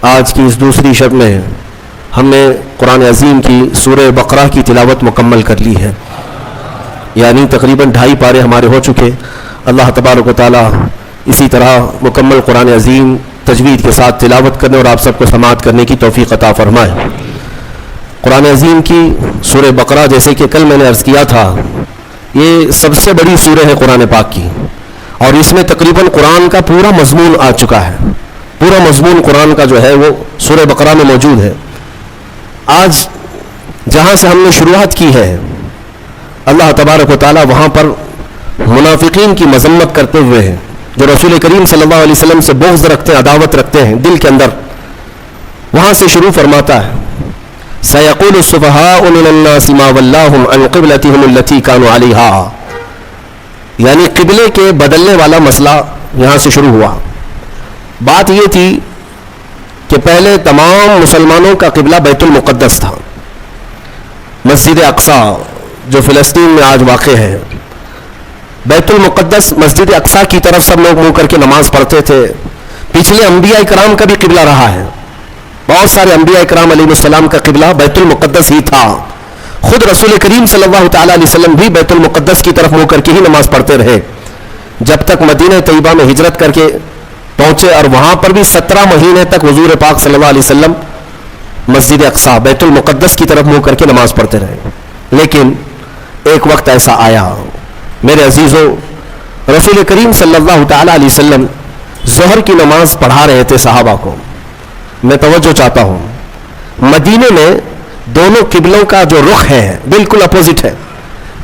آج کی اس دوسری شب میں ہم نے قرآن عظیم کی سورہ بقرہ کی تلاوت مکمل کر لی ہے، یعنی تقریباً 2.5 پارے ہمارے ہو چکے۔ اللہ تبارک و تعالی اسی طرح مکمل قرآن عظیم تجوید کے ساتھ تلاوت کرنے اور آپ سب کو سماعت کرنے کی توفیق عطا فرمائے۔ قرآن عظیم کی سورہ بقرہ، جیسے کہ کل میں نے عرض کیا تھا، یہ سب سے بڑی سورہ ہے قرآن پاک کی، اور اس میں تقریباً قرآن کا پورا مضمون آ چکا ہے۔ پورا مضمون قرآن کا جو ہے وہ سورہ بقرہ میں موجود ہے۔ آج جہاں سے ہم نے شروعات کی ہے، اللہ تبارک و تعالی وہاں پر منافقین کی مذمت کرتے ہوئے ہیں، جو رسول کریم صلی اللہ علیہ وسلم سے بغض رکھتے ہیں، عداوت رکھتے ہیں دل کے اندر، وہاں سے شروع فرماتا ہے سَيَقُولُ السُّفَهَاءُ مِنَ النَّاسِ مَا وَلَّاهُمْ عَنْ قِبْلَتِهِمُ الَّتِي كَانُوا عَلَيْهَا، یعنی قبلے کے بدلنے والا مسئلہ یہاں سے شروع ہوا۔ بات یہ تھی کہ پہلے تمام مسلمانوں کا قبلہ بیت المقدس تھا، مسجد اقصیٰ جو فلسطین میں آج واقع ہے، بیت المقدس مسجد اقصیٰ کی طرف سب لوگ منہ کر کے نماز پڑھتے تھے۔ پچھلے انبیاء کرام کا بھی قبلہ رہا ہے، بہت سارے انبیاء کرام علیہ السلام کا قبلہ بیت المقدس ہی تھا۔ خود رسول کریم صلی اللہ تعالیٰ علیہ وسلم بھی بیت المقدس کی طرف منہ کر کے ہی نماز پڑھتے رہے، جب تک مدینہ طیبہ میں ہجرت کر کے پہنچے، اور وہاں پر بھی 17 مہینے تک حضور پاک صلی اللہ علیہ وسلم مسجد اقصیٰ بیت المقدس کی طرف منہ کر کے نماز پڑھتے رہے۔ لیکن ایک وقت ایسا آیا میرے عزیزوں، رسول کریم صلی اللہ تعالیٰ علیہ وسلم ظہر کی نماز پڑھا رہے تھے صحابہ کو۔ میں توجہ چاہتا ہوں، مدینے میں دونوں قبلوں کا جو رخ ہے بالکل اپوزٹ ہے۔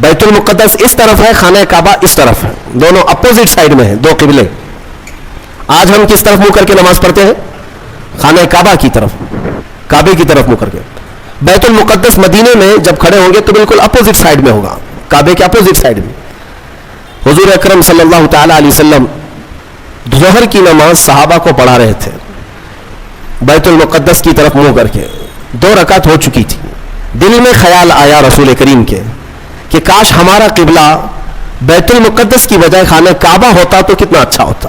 بیت المقدس اس طرف ہے، خانہ کعبہ اس طرف ہے، دونوں اپوزٹ سائیڈ میں ہیں، دو قبلے۔ آج ہم کس طرف منہ کر کے نماز پڑھتے ہیں؟ خانہ کعبہ کی طرف، کعبے کی طرف منہ کر کے۔ بیت المقدس مدینے میں جب کھڑے ہوں گے تو بالکل اپوزٹ سائیڈ میں ہوگا، کعبے کے اپوزٹ سائیڈ میں۔ حضور اکرم صلی اللہ تعالیٰ علیہ وسلم ظہر کی نماز صحابہ کو پڑھا رہے تھے بیت المقدس کی طرف منہ کر کے۔ 2 رکعت ہو چکی تھی، دل میں خیال آیا رسول کریم کے کہ کاش ہمارا قبلہ بیت المقدس کی بجائے خانہ کعبہ ہوتا تو کتنا اچھا ہوتا،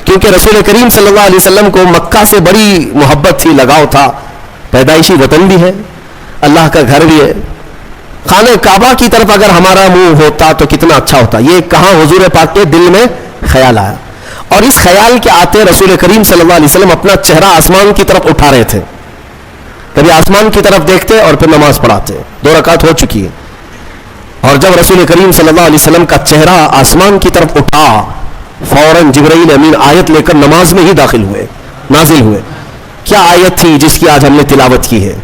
کیونکہ رسول کریم صلی اللہ علیہ وسلم کو مکہ سے بڑی محبت تھی، لگاؤ تھا، پیدائشی وطن بھی ہے، اللہ کا گھر بھی ہے۔ خانہ کعبہ کی طرف اگر ہمارا منہ ہوتا تو کتنا اچھا ہوتا، یہ کہاں حضور پاک کے دل میں خیال آیا، اور اس خیال کے آتے رسول کریم صلی اللہ علیہ وسلم اپنا چہرہ آسمان کی طرف اٹھا رہے تھے، کبھی آسمان کی طرف دیکھتے اور پھر نماز پڑھاتے۔ 2 رکعت ہو چکی ہے، اور جب رسول کریم صلی اللہ علیہ وسلم کا چہرہ آسمان کی طرف اٹھا، فوراً جبرائیل امین آیت لے کر نماز میں ہی داخل ہوئے، نازل ہوئے۔ کیا آیت تھی جس کی آج ہم نے تلاوت کی ہے؟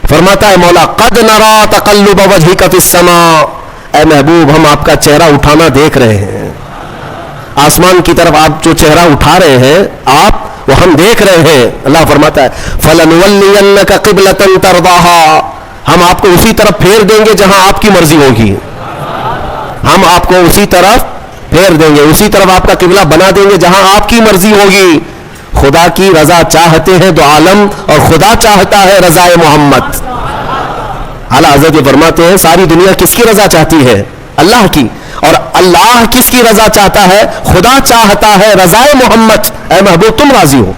فرماتا ہے مولا قد نرا تقلب وجهک فی السماء، اے محبوب ہم آپ کا چہرہ اٹھانا دیکھ رہے ہیں، آسمان کی طرف آپ جو چہرہ اٹھا رہے ہیں آپ، وہ ہم دیکھ رہے ہیں۔ اللہ فرماتا ہے فَلَنُوَلِّيَنَّكَ قِبْلَةً تَرْضَاهَا، ہم آپ کو اسی طرف پھیر دیں گے جہاں آپ کی مرضی ہوگی، ہم آپ کو اسی طرف پھیر دیں گے، اسی طرف آپ کا قبلہ بنا دیں گے جہاں آپ کی مرضی ہوگی۔ خدا کی رضا چاہتے ہیں تو عالم، اور خدا چاہتا ہے رضا محمد۔ اعلیٰ حضرت یہ فرماتے ہیں ساری دنیا کس کی رضا چاہتی ہے؟ اللہ کی، اور اللہ کس کی رضا چاہتا ہے؟ خدا چاہتا ہے رضا محمد۔ اے محبوب تم راضی ہو،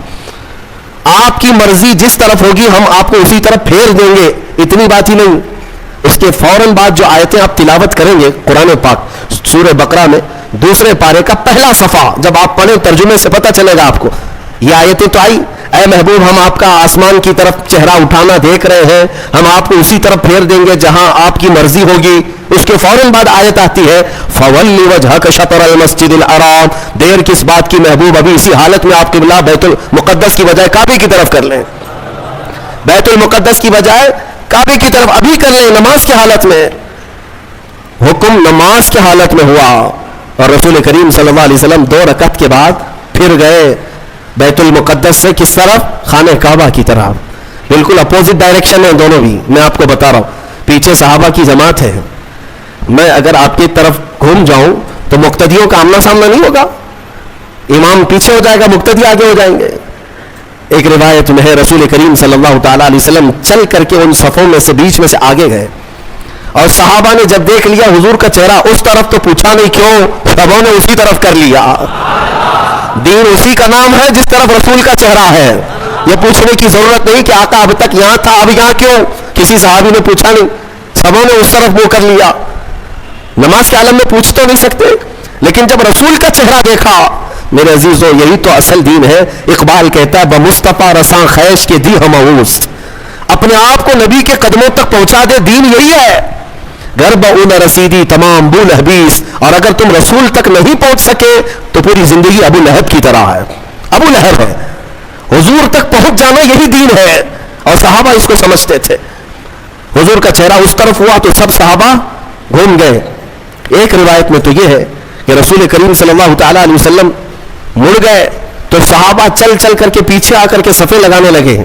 آپ کی مرضی جس طرف ہوگی ہم آپ کو اسی طرف پھیر دیں گے۔ اتنی بات ہی نہیں، اس کے فوراً بعد جو آیتیں آپ تلاوت کریں گے قرآن پاک سورہ بقرہ میں 2 پارے کا پہلا صفحہ جب آپ پڑھیں ترجمے سے پتہ چلے گا آپ کو، یہ آیتیں تو آئی، اے محبوب ہم آپ کا آسمان کی طرف چہرہ اٹھانا دیکھ رہے ہیں، ہم آپ کو اسی طرف پھیر دیں گے جہاں آپ کی مرضی ہوگی۔ اس کے فوراً بعد آیت آتی ہے فَوَلِّ وَجْهَكَ شَطْرَ الْمَسْجِدِ الْحَرَامِ، دیر کس بات کی محبوب، ابھی اسی حالت میں آپ قبلہ بیت المقدس کی بجائے کعبے کی طرف کر لیں، بیت المقدس کی بجائے کعبے کی طرف ابھی کر لیں، نماز کی حالت میں۔ حکم نماز کی حالت میں ہوا، اور رسول کریم صلی اللہ علیہ وسلم 2 رکعت کے بعد پھر گئے بیت المقدس سے کس طرف؟ خانہ کعبہ کی طرف۔ بالکل اپوزٹ ڈائریکشن ہے دونوں بھی، میں آپ کو بتا رہا ہوں۔ پیچھے صحابہ کی جماعت ہے، میں اگر آپ کی طرف گھوم جاؤں تو مقتدیوں کا آمنا سامنا نہیں ہوگا، امام پیچھے ہو جائے گا، مقتدی آگے ہو جائیں گے۔ ایک روایت میں ہے رسول کریم صلی اللہ تعالیٰ علیہ وسلم چل کر کے ان صفوں میں سے بیچ میں سے آگے گئے، اور صحابہ نے جب دیکھ لیا حضور کا چہرہ اس طرف تو پوچھا نہیں کیوں، سبوں نے اسی طرف کر لیا۔ دین اسی کا نام ہے جس طرف رسول کا چہرہ ہے، یہ پوچھنے کی ضرورت نہیں کہ آقا اب تک یہاں تھا اب یہاں کیوں, کسی صحابی نے پوچھا نہیں, سبوں نے اس طرف منہ کر لیا. نماز کے عالم میں پوچھ تو نہیں سکتے, لیکن جب رسول کا چہرہ دیکھا, میرے عزیزو یہی تو اصل دین ہے. اقبال کہتا ہے بمصطفیٰ رساں خیش کے دی ہمعوس, اپنے آپ کو نبی کے قدموں تک پہنچا دے, دین یہی ہے. گرب اون رسیدی تمام بول حبیس, اور اگر تم رسول تک نہیں پہنچ سکے تو پوری زندگی ابو لہب کی طرح ہے. ابو لہب ہے, حضور تک پہنچ جانا یہی دین ہے. اور صحابہ اس کو سمجھتے تھے. حضور کا چہرہ اس طرف ہوا تو سب صحابہ گھوم گئے. ایک روایت میں تو یہ ہے کہ رسول کریم صلی اللہ تعالیٰ علیہ وسلم مڑ گئے تو صحابہ چل چل کر کے پیچھے آ کر کے صفے لگانے لگے.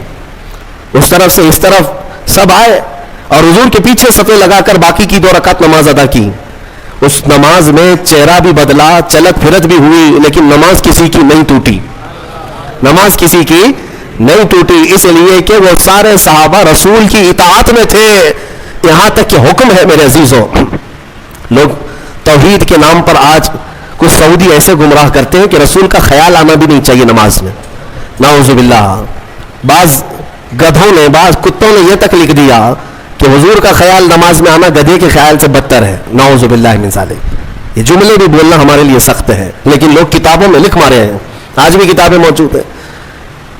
اس طرف سے اس طرف سب آئے اور حضور کے پیچھے صفے لگا کر باقی کی 2 رکعت نماز ادا کی. اس نماز میں چہرہ بھی بدلا, چلت پھرت بھی ہوئی, لیکن نماز کسی کی نہیں ٹوٹی. نماز کسی کی نہیں ٹوٹی, اس لیے کہ وہ سارے صحابہ رسول کی اطاعت میں تھے. یہاں تک کہ حکم ہے میرے عزیزوں, لوگ توحید کے نام پر آج کچھ سعودی ایسے گمراہ کرتے ہیں کہ رسول کا خیال آنا بھی نہیں چاہیے نماز میں. نعوذ باللہ. بعض گدھوں نے, بعض کتوں نے یہ تک لکھ دیا کہ حضور کا خیال نماز میں آنا گدھے کے خیال سے بدتر ہے. نعوذ باللہ من ذالک. یہ جملے بھی بولنا ہمارے لیے سخت ہے, لیکن لوگ کتابوں میں لکھ مارے ہیں, آج بھی کتابیں موجود ہیں.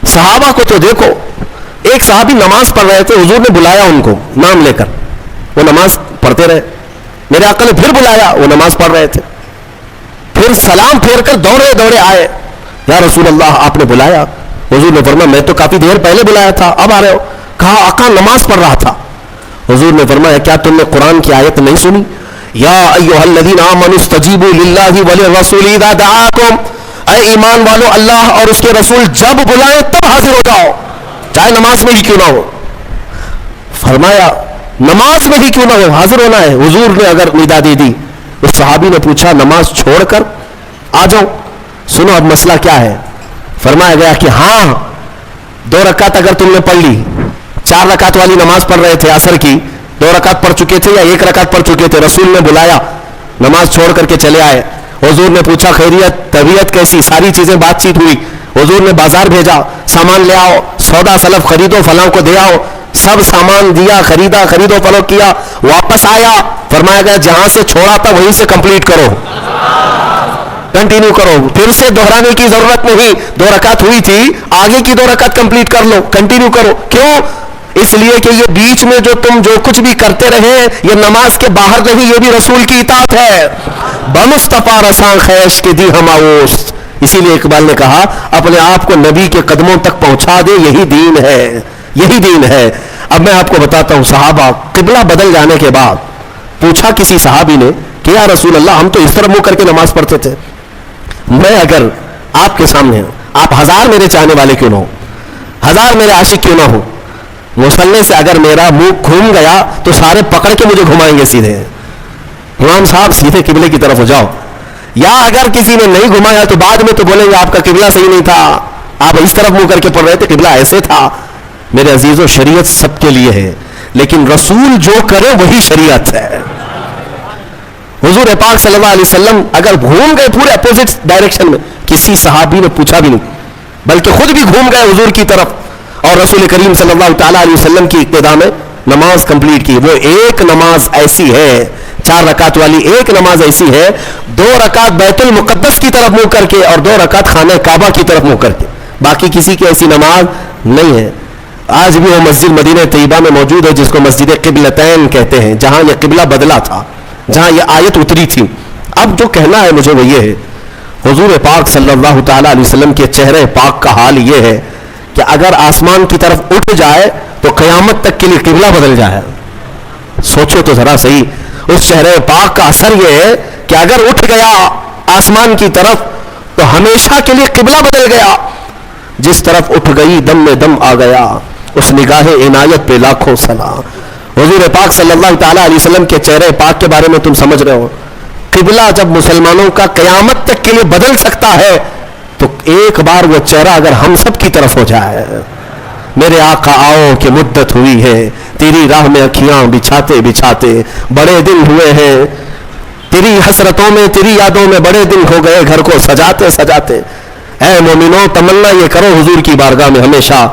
صحابہ کو تو دیکھو, ایک صحابی نماز پڑھ رہے تھے, حضور نے بلایا ان کو نام لے کر, وہ نماز پڑھتے رہے. میرے آقا نے پھر بلایا, وہ نماز پڑھ رہے تھے. پھر سلام پھیر کر دوڑے دوڑے آئے, یا رسول اللہ آپ نے بلایا. حضور نے فرمایا میں تو کافی دیر پہلے بلایا تھا, اب آ رہے ہو. کہا آقا نماز پڑھ رہا تھا. حضور نے فرمایا کیا تم نے قرآن کی آیت نہیں سنی, یا ایھا الذین آمنوا استجیبوا للہ وللرسول اذا دعاکم, اے ایمان والو اللہ اور اس کے رسول جب بلائیں تب حاضر ہو جاؤ, چاہے نماز میں ہی کیوں نہ ہو. فرمایا نماز میں ہی کیوں نہ ہو, حاضر ہونا ہے. حضور نے اگر ندا دے دی, اس صحابی نے پوچھا نماز چھوڑ کر آ جاؤ. سنو اب مسئلہ کیا ہے. فرمایا گیا کہ ہاں 2 رکعت اگر تم نے پڑھ لی, 4 رکعت والی نماز پڑھ رہے تھے عصر کی, 2 رکعت پڑھ چکے تھے یا 1 رکعت پڑھ چکے تھے, رسول نے بلایا, نماز چھوڑ کر کے چلے آئے. حضور نے پوچھا خیریت, طبیعت کیسی, ساری چیزیں بات چیت ہوئی. حضور نے بازار بھیجا, سامان لے آؤ, سودا سلف خریدو, فلاں کو دے آؤ. سب سامان دیا, خریدا, خریدو فروخت کیا, واپس آیا. فرمایا گیا جہاں سے چھوڑا تھا وہیں سے کمپلیٹ کرو, کنٹینیو کرو, پھر سے دہرانے کی ضرورت نہیں. 2 رکعت ہوئی تھی, آگے کی 2 رکعت کمپلیٹ کر لو, کنٹینیو کرو. کیوں؟ اس لیے کہ یہ بیچ میں جو تم جو کچھ بھی کرتے رہے یہ نماز کے باہر نہیں, یہ بھی رسول کی اطاعت ہے. بمصطفیٰ رساں خیش کے دی ہمعوس. اسی لیے اقبال نے کہا اپنے آپ کو نبی کے قدموں تک پہنچا دے, یہی دین ہے, یہی دین ہے. اب میں آپ کو بتاتا ہوں, صحابہ قبلہ بدل جانے کے بعد پوچھا کسی صحابی نے کہ یا رسول اللہ ہم تو اس طرح منہ کر کے نماز پڑھتے تھے, میں اگر آپ کے سامنے ہوں, آپ 1000 میرے چاہنے والے کیوں نہ ہو, 1000 میرے عاشق کیوں نہ ہو, مصلی سے اگر میرا منہ گھوم گیا تو سارے پکڑ کے مجھے گھمائیں گے سیدھے, امام صاحب سیدھے قبلے کی طرف ہو جاؤ. یا اگر کسی نے نہیں گھمایا تو بعد میں تو بولیں گے آپ کا قبلہ صحیح نہیں تھا, آپ اس طرف منہ کر کے پڑھ رہے تھے, قبلہ ایسے تھا. میرے عزیزو شریعت سب کے لیے ہے, لیکن رسول جو کرے وہی شریعت ہے. حضور پاک صلی اللہ علیہ وسلم اگر گھوم گئے پورے اپوزٹ ڈائریکشن میں, کسی صحابی نے پوچھا بھی نہیں, بلکہ خود بھی گھوم گئے حضور کی طرف, اور رسول کریم صلی اللہ تعالیٰ علیہ وسلم کی اقتداء میں نماز کمپلیٹ کی. وہ ایک نماز ایسی ہے, 4 رکعت والی ایک نماز ایسی ہے, 2 رکعت بیت المقدس کی طرف منہ کر کے اور 2 رکعت خانہ کعبہ کی طرف منہ کر کے, باقی کسی کی ایسی نماز نہیں ہے. آج بھی وہ مسجد مدینہ طیبہ میں موجود ہے جس کو مسجد قبلتین کہتے ہیں, جہاں یہ قبلہ بدلا تھا, جہاں یہ آیت اتری تھی. اب جو کہنا ہے مجھے وہ یہ ہے, حضور پاک صلی اللہ تعالیٰ علیہ وسلم کے چہرے پاک کا حال یہ ہے کہ اگر آسمان کی طرف اٹھ جائے تو قیامت تک کے لیے قبلہ بدل جائے. سوچو تو ذرا صحیح, اس چہرے پاک کا اثر یہ ہے کہ اگر اٹھ گیا آسمان کی طرف تو ہمیشہ کے لیے قبلہ بدل گیا. جس طرف اٹھ گئی دم میں دم آ گیا, اس نگاہ عنایت پہ لاکھوں سلام. حضور پاک صلی اللہ تعالیٰ علیہ وسلم کے چہرے پاک کے بارے میں تم سمجھ رہے ہو, قبلہ جب مسلمانوں کا قیامت تک کے لیے بدل سکتا ہے تو ایک بار وہ چہرہ اگر ہم سب کی طرف ہو جائے, میرے آقا آؤ کہ مدت ہوئی ہے, تیری راہ میں اکھیاں بچھاتے بچھاتے بڑے دن ہوئے ہیں, تیری حسرتوں میں تیری یادوں میں بڑے دن ہو گئے گھر کو سجاتے سجاتے. اے مومنوں تمنا یہ کرو حضور کی بارگاہ میں ہمیشہ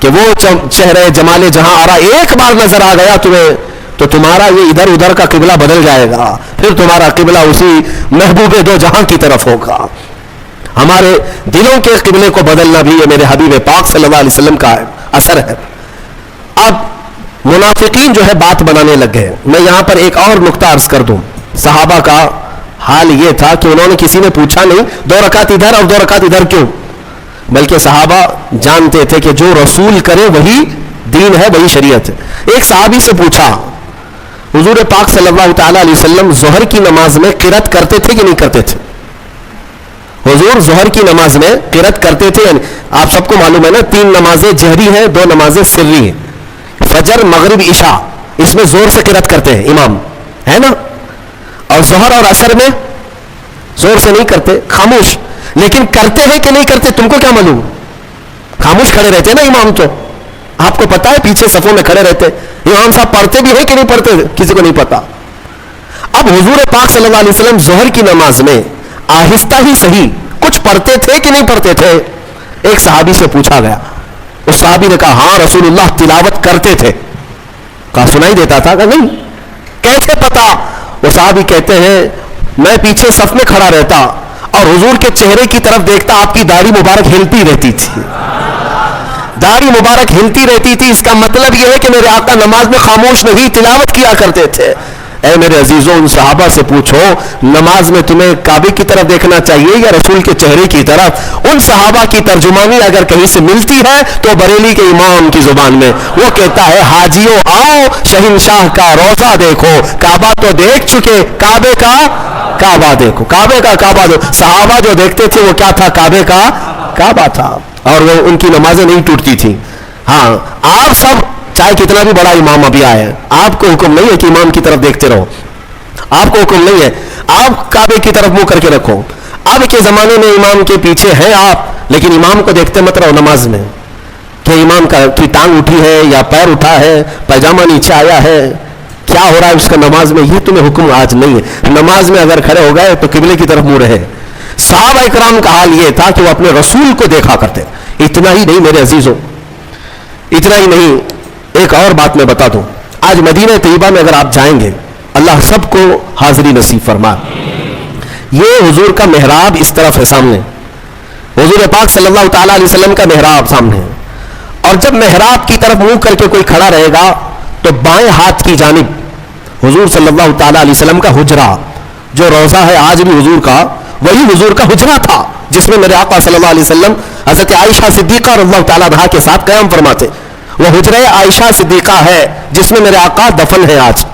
کہ وہ چہرے جمال جہاں آرا ایک بار نظر آ گیا تمہیں تو تمہارا یہ ادھر ادھر کا قبلہ بدل جائے گا، پھر تمہارا قبلہ اسی محبوب دو جہاں کی طرف ہوگا۔ ہمارے دلوں کے قبلے کو بدلنا بھی یہ میرے حبیب پاک صلی اللہ علیہ وسلم کا اثر ہے۔ اب منافقین جو ہے بات بنانے لگ گئے۔ میں یہاں پر ایک اور نقطہ عرض کر دوں، صحابہ کا حال یہ تھا کہ انہوں نے کسی نے پوچھا نہیں 2 رکعت ادھر اور 2 رکعت ادھر کیوں، بلکہ صحابہ جانتے تھے کہ جو رسول کرے وہی دین ہے، وہی شریعت ہے۔ ایک صحابی سے پوچھا حضور پاک صلی اللہ تعالی علیہ وسلم ظہر کی نماز میں قرات کرتے تھے کہ نہیں کرتے تھے؟ حضور ظہر کی نماز میں قرات کرتے تھے؟ آپ سب کو معلوم ہے نا 3 نمازیں جہری ہیں، 2 نمازیں سری ہیں، فجر مغرب عشاء، اس میں زور سے قرات کرتے ہیں امام، ہے نا؟ اور ظہر اور عصر میں زور سے نہیں کرتے، خاموش۔ لیکن کرتے ہیں کہ نہیں کرتے تم کو کیا معلوم؟ خاموش کھڑے رہتے ہیں نا امام، تو آپ کو پتا ہے پیچھے صفوں میں کھڑے رہتے امام صاحب پڑھتے بھی ہیں کہ نہیں پڑھتے، کسی کو نہیں پتا۔ اب حضور پاک صلی اللہ علیہ وسلم ظہر کی نماز میں آہستہ ہی صحیح کچھ پڑھتے تھے کہ نہیں پڑھتے تھے؟ ایک صحابی سے پوچھا گیا، اس صحابی نے کہا ہاں رسول اللہ تلاوت کرتے تھے۔ کہا سنائی دیتا تھا؟ کہ نہیں۔ کیسے پتا؟ وہ صحابی کہتے ہیں میں پیچھے صف میں کھڑا رہتا اور حضور کے چہرے کی طرف دیکھتا، آپ کی داڑھی مبارک ہلتی رہتی تھی، داڑھی مبارک ہلتی رہتی تھی۔ اس کا مطلب یہ ہے کہ میرے آقا نماز میں خاموش نہیں تلاوت کیا کرتے تھے۔ اے میرے عزیزوں، ان صحابہ سے پوچھو نماز میں تمہیں کعبے کی طرف دیکھنا چاہیے یا رسول کے چہرے کی طرف؟ ان صحابہ کی ترجمانی اگر کہیں سے ملتی ہے تو بریلی کے امام کی زبان میں وہ کہتا ہے حاجیوں آؤ شہنشاہ کا روضہ دیکھو، کعبہ تو دیکھ چکے، کعبے کا کعبہ دیکھو، کعبے کا کعبہ دیکھو۔ صحابہ جو دیکھتے تھے وہ کیا تھا؟ کعبے کا کعبہ تھا، اور وہ ان کی نمازیں نہیں ٹوٹتی تھیں۔ ہاں آپ سب چاہے کتنا بھی بڑا امام ابھی آئے، آپ کو حکم نہیں ہے کہ امام کی طرف دیکھتے رہو، آپ کو حکم نہیں ہے، آپ کعبے کی طرف منہ کر کے رکھو۔ اب کے زمانے میں امام کے پیچھے ہیں آپ، لیکن امام کو دیکھتے مت رہو نماز میں کہ امام کی ٹانگ اٹھی ہے یا پیر اٹھا ہے، پائجامہ نیچے آیا ہے، کیا ہو رہا ہے اس کا نماز میں، یہ تمہیں حکم آج نہیں ہے۔ نماز میں اگر کھڑے ہو گئے تو قبلے کی طرف منہ رہے۔ صحابہ کرام کا حال یہ تھا کہ وہ اپنے رسول کو دیکھا کرتے۔ اتنا ہی نہیں میرے عزیزوں، اتنا ہی نہیں، ایک اور بات میں بتا دوں، آج مدینہ طیبہ میں اگر آپ جائیں گے، اللہ سب کو حاضری نصیب فرمائے، یہ حضور کا محراب اس طرف ہے سامنے، حضور پاک صلی اللہ تعالیٰ علیہ وسلم کا محراب سامنے ہے، اور جب محراب کی طرف منہ کر کے کوئی کھڑا رہے گا تو بائیں ہاتھ کی جانب حضور صلی اللہ تعالیٰ علیہ وسلم کا حجرہ، جو روضہ ہے آج بھی حضور کا، وہی حضور کا حجرہ تھا جس میں میرے آقا صلی اللہ علیہ وسلم حضرت عائشہ صدیقہ رضی اللہ تعالیٰ عنہا کے ساتھ قیام فرماتے۔ وہ حجرہ عائشہ صدیقہ ہے جس میں میرے آقا دفن ہے آج۔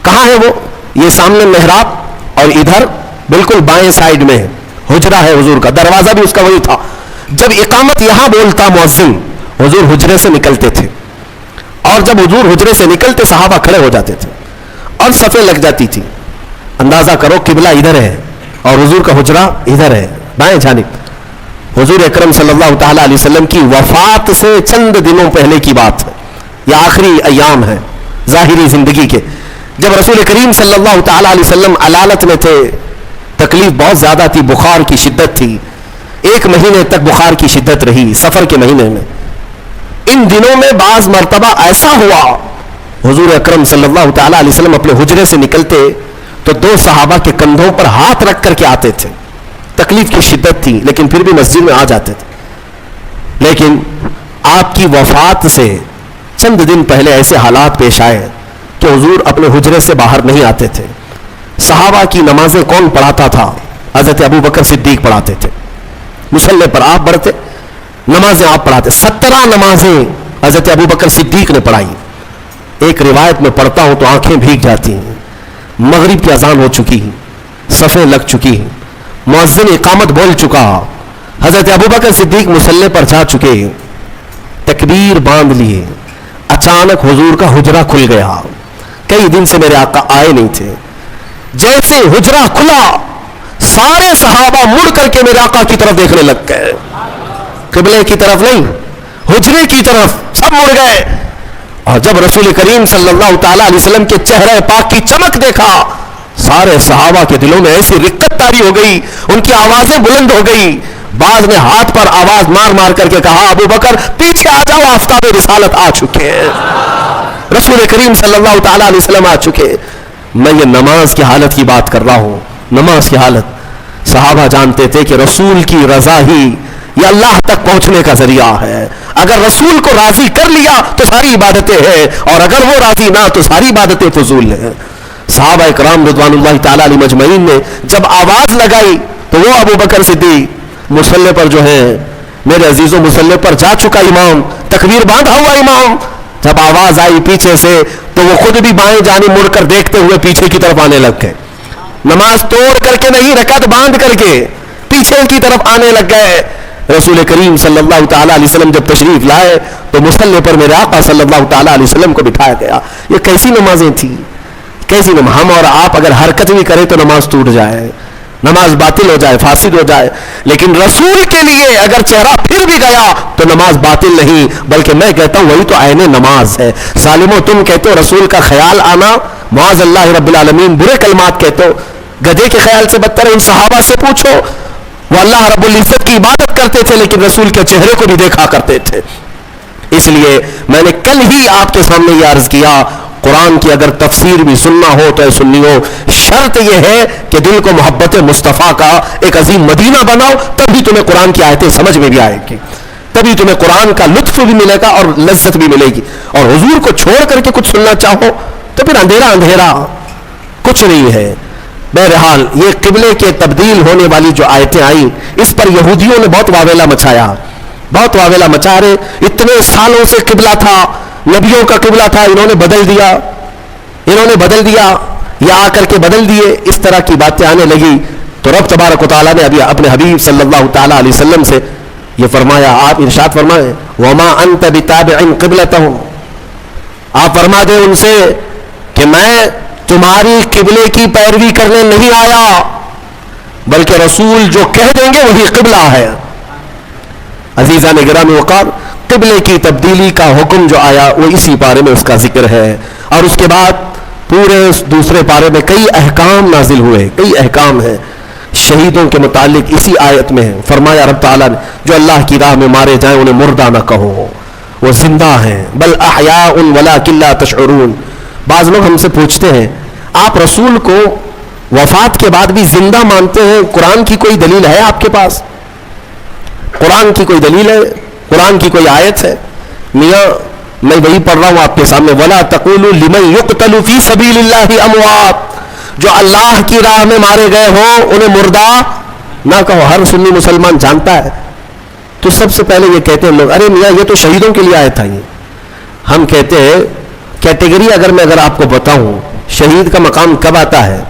کہاں ہے وہ؟ یہ سامنے محراب اور ادھر بالکل بائیں سائیڈ میں حجرہ ہے حضور کا، دروازہ بھی اس کا وہی تھا۔ جب اقامت یہاں بولتا مؤذن، حضور حجرے سے نکلتے تھے، اور جب حضور حجرے سے نکلتے صحابہ کھڑے ہو جاتے تھے اور صفیں لگ جاتی تھی۔ اندازہ کرو قبلہ ادھر ہے اور حضور کا حجرہ ادھر ہے بائیں جانب۔ حضور اکرم صلی اللہ تعالیٰ علیہ وسلم کی وفات سے چند دنوں پہلے کی بات ہے، یہ آخری ایام ہے ظاہری زندگی کے، جب رسول کریم صلی اللہ تعالیٰ علیہ وسلم علالت میں تھے، تکلیف بہت زیادہ تھی، بخار کی شدت تھی، 1 مہینے تک بخار کی شدت رہی سفر کے مہینے میں۔ ان دنوں میں بعض مرتبہ ایسا ہوا حضور اکرم صلی اللہ تعالیٰ علیہ وسلم اپنے حجرے سے نکلتے تو 2 صحابہ کے کندھوں پر ہاتھ رکھ کر کے آتے تھے، تکلیف کی شدت تھی لیکن پھر بھی مسجد میں آ جاتے تھے۔ لیکن آپ کی وفات سے چند دن پہلے ایسے حالات پیش آئے کہ حضور اپنے حجرے سے باہر نہیں آتے تھے۔ صحابہ کی نمازیں کون پڑھاتا تھا؟ حضرت ابو بکر صدیق پڑھاتے تھے، مصلی پر آپ بڑھتے، نمازیں آپ پڑھاتے۔ 17 نمازیں حضرت ابو بکر صدیق نے پڑھائی۔ ایک روایت میں پڑھتا ہوں تو آنکھیں بھیگ جاتی ہیں، مغرب کی اذان ہو چکی، صفیں لگ چکی، مؤذن اقامت بول چکا، حضرت ابوبکر صدیق مصلی پر جا چکے، تکبیر باندھ لیے، اچانک حضور کا حجرہ کھل گیا۔ کئی دن سے میرے آقا آئے نہیں تھے، جیسے حجرہ کھلا سارے صحابہ مڑ کر کے میرے آقا کی طرف دیکھنے لگ گئے، قبلے کی طرف نہیں، حجرے کی طرف سب مڑ گئے۔ اور جب رسول کریم صلی اللہ تعالیٰ علیہ وسلم کے چہرے پاک کی چمک دیکھا، سارے صحابہ کے دلوں میں ایسی رقت طاری ہو گئی، ان کی آوازیں بلند ہو گئی، بعض نے ہاتھ پر آواز مار مار کر کے کہا ابو بکر پیچھے آ جاؤ, آفتاب رسالت آ چکے ہیں, رسول کریم صلی اللہ تعالیٰ علیہ وسلم آ چکے. میں یہ نماز کی حالت کی بات کر رہا ہوں, نماز کی حالت. صحابہ جانتے تھے کہ رسول کی رضا ہی یہ اللہ تک پہنچنے کا ذریعہ ہے. اگر رسول کو راضی کر لیا تو ساری عبادتیں ہیں, اور اگر وہ راضی نہ تو ساری عبادتیں فضول ہیں. صحابہ اکرام رضوان اللہ تعالیٰ علیہ مجمعین نے جب آواز لگائی تو وہ ابو بکر صدیق مصلی پر جو ہے, میرے عزیزوں مصلی پر جا چکا امام, تکبیر باندھا ہوا امام, جب آواز آئی پیچھے سے تو وہ خود بھی بائیں جانب مڑ کر دیکھتے ہوئے پیچھے کی طرف آنے لگ گئے. نماز توڑ کر کے نہیں, رکعت باندھ کر کے پیچھے کی طرف آنے لگ گئے. رسول کریم صلی اللہ تعالیٰ علیہ وسلم جب تشریف لائے تو مصلی پر میرے آقا صلی اللہ تعالیٰ علیہ وسلم کو بٹھایا گیا. یہ کیسی نمازیں تھیں, کیسی نماز. ہم اور آپ اگر حرکت بھی کریں تو نماز ٹوٹ جائے, نماز باطل ہو جائے, فاسد ہو جائے, لیکن رسول کے لیے اگر چہرہ پھر بھی گیا تو نماز باطل نہیں, بلکہ میں کہتا ہوں وہی تو عین نماز ہے. ظالموں تم کہتے ہو رسول کا خیال آنا, معاذ اللہ رب العالمین برے کلمات کہتے ہو, گدھے کے خیال سے بدتر. ان صحابہ سے پوچھو, وہ اللہ رب العزت کی عبادت کرتے تھے لیکن رسول کے چہرے کو بھی دیکھا کرتے تھے. اس لیے میں نے کل ہی آپ کے سامنے یہ عرض کیا, قرآن کی اگر تفسیر بھی سننا ہو تو سننی ہو, شرط یہ ہے کہ دل کو محبت مصطفیٰ کا ایک عظیم مدینہ بناؤ, تبھی تمہیں قرآن کی آیتیں سمجھ میں بھی آئے گی, تبھی تمہیں قرآن کا لطف بھی ملے گا اور لذت بھی ملے گی. اور حضور کو چھوڑ کر کے کچھ سننا چاہو تو پھر اندھیرا اندھیرا, کچھ نہیں ہے. بہرحال یہ قبلے کے تبدیل ہونے والی جو آیتیں آئیں, اس پر یہودیوں نے بہت واویلا مچایا, بہت واویلا مچا رہے. اتنے سالوں سے قبلہ تھا, نبیوں کا قبلہ تھا, انہوں نے بدل دیا, انہوں نے بدل دیا, یا آ کر کے بدل دیے, اس طرح کی باتیں آنے لگی. تو رب تبارک و تعالیٰ نے ابھی اپنے حبیب صلی اللہ تعالیٰ علیہ وسلم سے یہ فرمایا, آپ ارشاد فرمائیں وما انت بتابع قبلتهم, آپ فرما دیں ان سے کہ میں تمہاری قبلے کی پیروی کرنے نہیں آیا, بلکہ رسول جو کہہ دیں گے وہی قبلہ ہے. عزیزان گرامی وقار, قبلے کی تبدیلی کا حکم جو آیا وہ اسی پارے میں اس کا ذکر ہے, اور اس کے بعد پورے دوسرے پارے میں کئی احکام نازل ہوئے, کئی احکام ہیں شہیدوں کے متعلق اسی آیت میں ہے. فرمایا رب تعالیٰ نے جو اللہ کی راہ میں مارے جائیں انہیں مردہ نہ کہو, وہ زندہ ہیں, بل احیاء ولکن لا تشعرون. بعض لوگ ہم سے پوچھتے ہیں آپ رسول کو وفات کے بعد بھی زندہ مانتے ہیں, قرآن کی کوئی دلیل ہے آپ کے پاس؟ قرآن کی کوئی دلیل ہے, قرآن کی کوئی آیت ہے؟ میاں میں وہی پڑھ رہا ہوں آپ کے سامنے, ولا تقولوا لمن يقتل في سبيل الله اموات, جو اللہ کی راہ میں مارے گئے ہوں انہیں مردہ نہ کہو. ہر سنی مسلمان جانتا ہے. تو سب سے پہلے یہ کہتے ہیں لوگ, ارے میاں یہ تو شہیدوں کے لیے آیا تھا. یہ ہم کہتے ہیں کیٹیگری اگر آپ کو بتاؤں شہید کا مقام کب آتا ہے,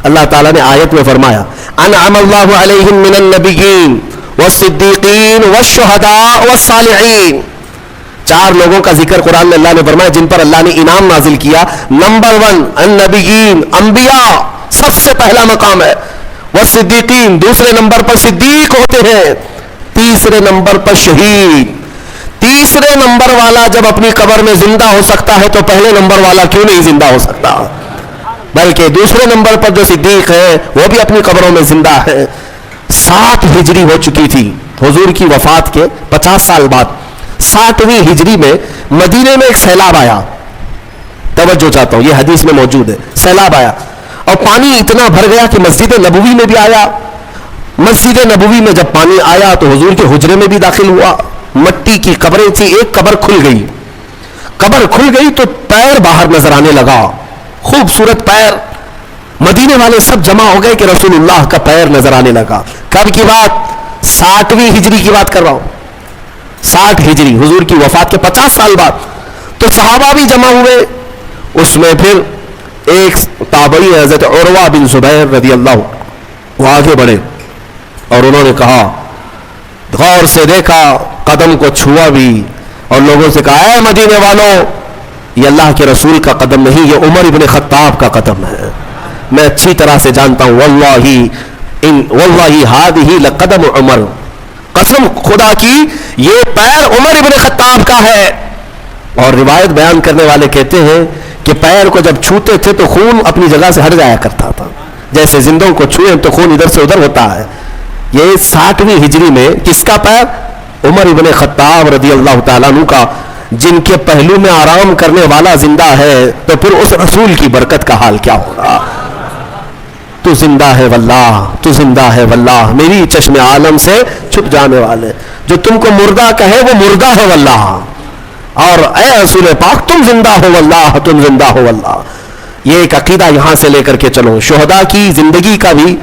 اللہ تعالیٰ نے آیت میں فرمایا انعم اللہ علیہم من النبیین والصدیقین والشہداء والصالحین. 4 لوگوں کا ذکر قرآن میں اللہ نے فرمایا جن پر اللہ نے انعام نازل کیا. نمبر 1 النبیین, انبیاء سب سے پہلا مقام ہے. والصدیقین دوسرے نمبر پر صدیق ہوتے ہیں, تیسرے نمبر پر شہید. تیسرے نمبر والا جب اپنی قبر میں زندہ ہو سکتا ہے تو پہلے نمبر والا کیوں نہیں زندہ ہو سکتا؟ بلکہ دوسرے نمبر پر جو صدیق ہے وہ بھی اپنی قبروں میں زندہ ہے. 60 ہجری ہو چکی تھی حضور کی وفات کے 50 سال بعد. 60ویں ہجری میں مدینے میں ایک سیلاب آیا, توجہ چاہتا ہوں یہ حدیث میں موجود ہے. سیلاب آیا اور پانی اتنا بھر گیا کہ مسجد نبوی میں بھی آیا. مسجد نبوی میں جب پانی آیا تو حضور کے حجرے میں بھی داخل ہوا. مٹی کی قبریں تھی, ایک قبر کھل گئی. قبر کھل گئی تو پیر باہر نظر آنے لگا, خوبصورت پیر. مدینے والے سب جمع ہو گئے کہ رسول اللہ کا پیر نظر آنے لگا. کب کی بات؟ 60ویں ہجری کی بات کر رہا ہوں. 60 ہجری حضور کی وفات کے 50 سال بعد. تو صحابہ بھی جمع ہوئے. اس میں پھر ایک تابعی حضرت عروہ بن زبیر رضی اللہ, وہ آگے بڑھے اور انہوں نے کہا, غور سے دیکھا, قدم کو چھوا بھی اور لوگوں سے کہا اے مدینے والوں یہ اللہ کے رسول کا قدم نہیں, یہ عمر ابن خطاب کا قدم ہے. میں اچھی طرح سے جانتا ہوں واللہ ہذہ لقدم عمر, قسم خدا کی یہ پیر عمر ابن خطاب کا ہے. اور روایت بیان کرنے والے کہتے ہیں کہ پیر کو جب چھوتے تھے تو خون اپنی جگہ سے ہٹ جایا کرتا تھا, جیسے زندوں کو چھوئیں تو خون ادھر سے ادھر ہوتا ہے. یہ 60ویں ہجری میں کس کا پیر؟ عمر ابن خطاب رضی اللہ تعالیٰ عنہ کا، جن کے پہلو میں آرام کرنے والا زندہ ہے، تو پھر اس رسول کی برکت کا حال کیا ہوگا؟ تو زندہ ہے واللہ، تو زندہ ہے واللہ، میری چشم عالم سے چھپ جانے والے، جو تم کو مردہ کہے وہ مردہ ہے واللہ، اور اے رسول پاک تم زندہ ہو واللہ، تم زندہ ہو واللہ۔ یہ ایک عقیدہ یہاں سے لے کر کے چلو۔ شہداء کی زندگی کا بھی